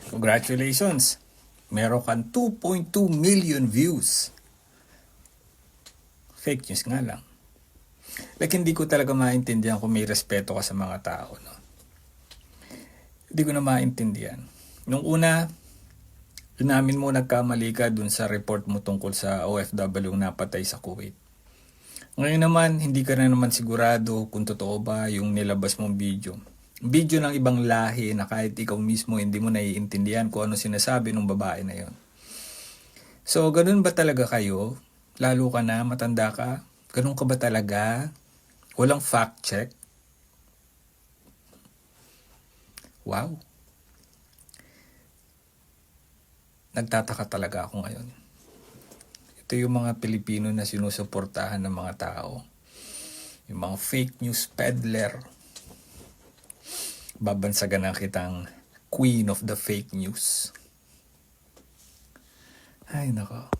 Congratulations! Meron kang 2.2 million views. Fake news nga lang. Like, hindi ko talaga maintindihan kung may respeto ka sa mga tao, no? Hindi ko na maintindihan. Nung una, inamin mo nagkamali ka dun sa report mo tungkol sa OFW na napatay sa Kuwait. Ngayon naman, hindi ka na naman sigurado kung totoo ba yung nilabas mong video. Video ng ibang lahi na kahit ikaw mismo hindi mo naiintindihan kung ano sinasabi ng babae na yon. So, ganun ba talaga kayo? Lalo ka na, matanda ka? Ganun ka ba talaga? Walang fact check? Wow. Nagtataka talaga ako ngayon. Ito yung mga Pilipino na sinusuportahan ng mga tao. Yung mga fake news peddler. Babansagan na kitang queen of the fake news. Ay, nako.